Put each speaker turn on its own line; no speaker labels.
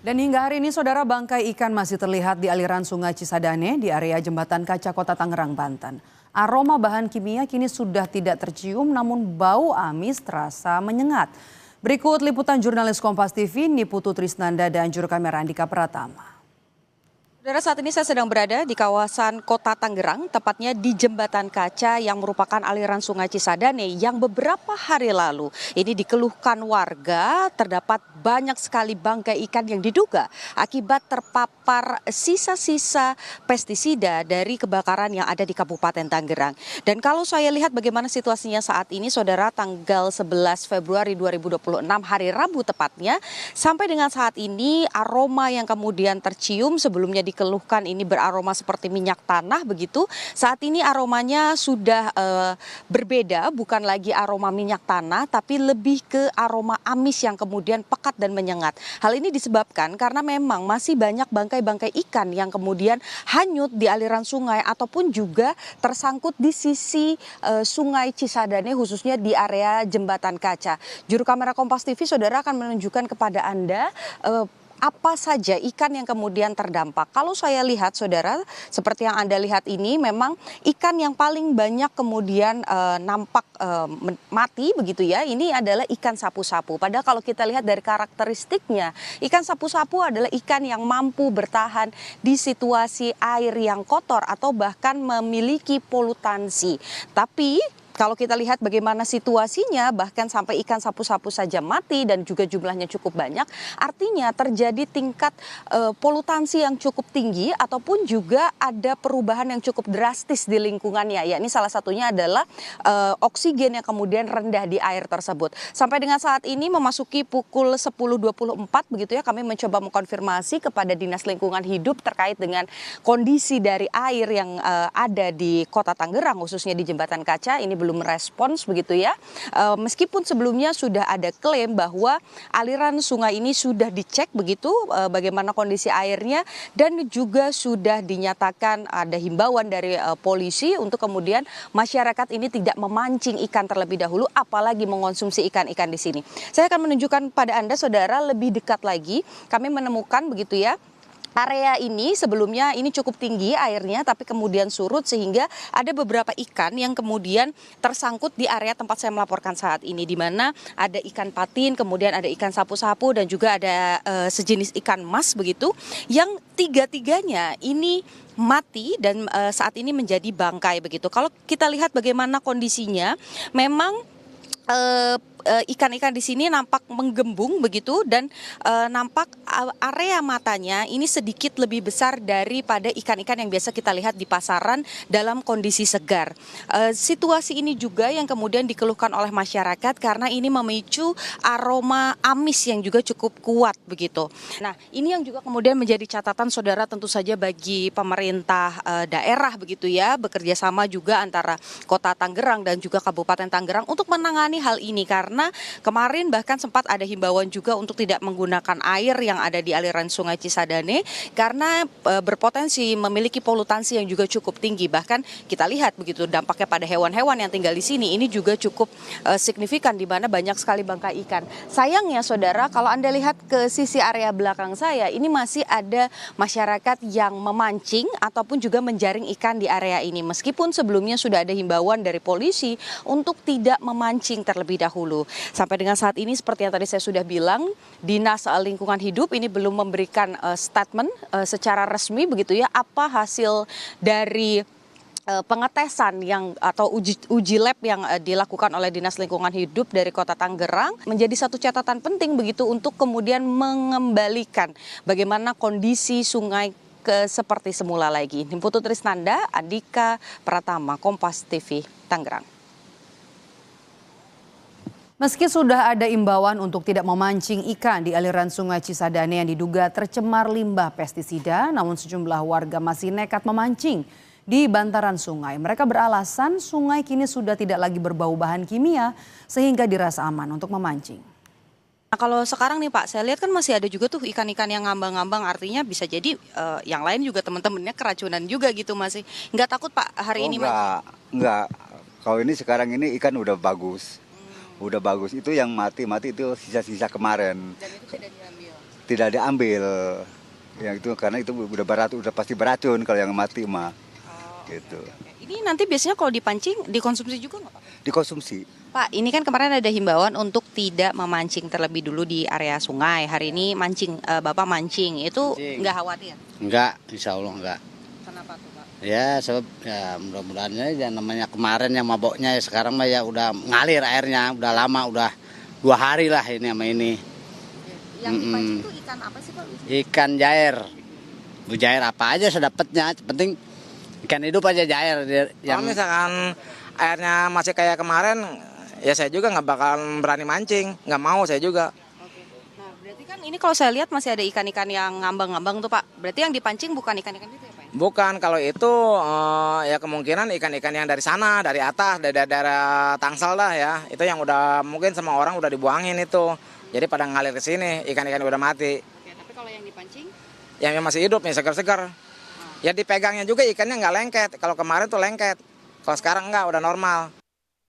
Dan hingga hari ini saudara, bangkai ikan masih terlihat di aliran Sungai Cisadane di area Jembatan Kaca Kota Tangerang, Banten. Aroma bahan kimia kini sudah tidak tercium, namun bau amis terasa menyengat. Berikut liputan jurnalis Kompas TV Niputu Trisnanda dan juru kamera Andika Pratama.
Saudara, saat ini saya sedang berada di kawasan Kota Tangerang, tepatnya di Jembatan Kaca yang merupakan aliran Sungai Cisadane yang beberapa hari lalu ini dikeluhkan warga terdapat banyak sekali bangkai ikan yang diduga akibat terpapar sisa-sisa pestisida dari kebakaran yang ada di Kabupaten Tangerang. Dan kalau saya lihat bagaimana situasinya saat ini, saudara, tanggal 11 Februari 2026 hari Rabu tepatnya, sampai dengan saat ini aroma yang kemudian tercium sebelumnya dikeluhkan ini beraroma seperti minyak tanah begitu. Saat ini aromanya sudah berbeda, bukan lagi aroma minyak tanah tapi lebih ke aroma amis yang kemudian pekat dan menyengat. Hal ini disebabkan karena memang masih banyak bangkai-bangkai ikan yang kemudian hanyut di aliran sungai ataupun juga tersangkut di sisi Sungai Cisadane, khususnya di area Jembatan Kaca. Juru kamera Kompas TV, saudara, akan menunjukkan kepada Anda apa saja ikan yang kemudian terdampak. Kalau saya lihat, saudara, seperti yang Anda lihat ini, memang ikan yang paling banyak kemudian nampak mati begitu ya, ini adalah ikan sapu-sapu. Padahal kalau kita lihat dari karakteristiknya, ikan sapu-sapu adalah ikan yang mampu bertahan di situasi air yang kotor atau bahkan memiliki polutansi. Tapi kalau kita lihat bagaimana situasinya, bahkan sampai ikan sapu-sapu saja mati dan juga jumlahnya cukup banyak, artinya terjadi tingkat polutansi yang cukup tinggi ataupun juga ada perubahan yang cukup drastis di lingkungannya. Ya, ini salah satunya adalah oksigen yang kemudian rendah di air tersebut. Sampai dengan saat ini memasuki pukul 10.24 begitu ya, kami mencoba mengkonfirmasi kepada Dinas Lingkungan Hidup terkait dengan kondisi dari air yang ada di Kota Tangerang, khususnya di Jembatan Kaca. Ini belum merespons begitu ya. Meskipun sebelumnya sudah ada klaim bahwa aliran sungai ini sudah dicek begitu bagaimana kondisi airnya, dan juga sudah dinyatakan ada himbauan dari polisi untuk kemudian masyarakat ini tidak memancing ikan terlebih dahulu, apalagi mengonsumsi ikan-ikan di sini. Saya akan menunjukkan pada Anda, saudara, lebih dekat lagi. Kami menemukan begitu ya, area ini sebelumnya ini cukup tinggi airnya, tapi kemudian surut sehingga ada beberapa ikan yang kemudian tersangkut di area tempat saya melaporkan saat ini, di mana ada ikan patin, kemudian ada ikan sapu-sapu dan juga ada sejenis ikan mas begitu, yang tiga-tiganya ini mati dan saat ini menjadi bangkai begitu. Kalau kita lihat bagaimana kondisinya, memang ikan-ikan di sini nampak menggembung begitu, dan nampak area matanya ini sedikit lebih besar daripada ikan-ikan yang biasa kita lihat di pasaran dalam kondisi segar. Situasi ini juga yang kemudian dikeluhkan oleh masyarakat karena ini memicu aroma amis yang juga cukup kuat begitu. Nah, ini yang juga kemudian menjadi catatan, saudara, tentu saja bagi pemerintah daerah begitu ya, bekerja sama juga antara Kota Tangerang dan juga Kabupaten Tangerang untuk menangani hal ini, karena kemarin bahkan sempat ada himbauan juga untuk tidak menggunakan air yang ada di aliran Sungai Cisadane karena berpotensi memiliki polutansi yang juga cukup tinggi. Bahkan kita lihat begitu dampaknya pada hewan-hewan yang tinggal di sini ini juga cukup signifikan, di mana banyak sekali bangkai ikan. Sayangnya, saudara, kalau Anda lihat ke sisi area belakang saya, ini masih ada masyarakat yang memancing ataupun juga menjaring ikan di area ini. Meskipun sebelumnya sudah ada himbauan dari polisi untuk tidak memancing terlebih dahulu. Sampai dengan saat ini, seperti yang tadi saya sudah bilang, Dinas Lingkungan Hidup ini belum memberikan statement secara resmi begitu ya, apa hasil dari pengetesan yang atau uji lab yang dilakukan oleh Dinas Lingkungan Hidup dari Kota Tangerang. Menjadi satu catatan penting begitu untuk kemudian mengembalikan bagaimana kondisi sungai ke seperti semula lagi. Niputu Trisnanda, Andika Pratama, Kompas TV, Tangerang.
Meski sudah ada imbauan untuk tidak memancing ikan di aliran Sungai Cisadane yang diduga tercemar limbah pestisida, namun sejumlah warga masih nekat memancing di bantaran sungai. Mereka beralasan sungai kini sudah tidak lagi berbau bahan kimia sehingga dirasa aman untuk memancing.
Nah, kalau sekarang nih Pak, saya lihat kan masih ada juga tuh ikan-ikan yang ngambang-ngambang, artinya bisa jadi yang lain juga teman-temannya keracunan juga gitu, masih. Nggak takut Pak hari ini?
Enggak. Kalau ini sekarang ini ikan udah bagus. Udah bagus, itu yang mati itu sisa-sisa kemarin.
Dan itu tidak diambil?
tidak diambil. Yang itu karena itu udah pasti beracun kalau yang mati mah. Gitu.
Ini nanti biasanya kalau dipancing dikonsumsi juga nggak Pak?
Dikonsumsi.
Pak, ini kan kemarin ada himbauan untuk tidak memancing terlebih dulu di area sungai. Hari ini Bapak mancing, itu nggak khawatir?
Enggak, insya Allah enggak.
Kenapa tuh Pak?
Ya sebab ya mudah-mudahan ya namanya kemarin yang maboknya ya sekarang mah ya udah ngalir airnya, udah lama, udah 2 hari lah ini sama ini.
Yang dipancing itu ikan apa sih Pak?
Ikan jair, bujair apa aja sedapatnya, penting ikan hidup aja jair.
Kalau misalkan airnya masih kayak kemarin, ya saya juga nggak bakalan berani mancing, nggak mau saya juga.
Oke. Nah, berarti kan ini kalau saya lihat masih ada ikan-ikan yang ngambang-ngambang tuh Pak. Berarti yang dipancing bukan ikan-ikan itu ya Pak?
Bukan, kalau itu ya kemungkinan ikan-ikan yang dari sana, dari atas, dari daerah Tangsel dah ya. Itu yang udah mungkin sama orang udah dibuangin itu. Jadi pada ngalir ke sini, ikan-ikan udah mati.
Oke, tapi kalau yang dipancing?
Yang masih hidup nih, segar-segar. Ya dipegangnya juga ikannya nggak lengket. Kalau kemarin tuh lengket. Kalau sekarang enggak, udah normal.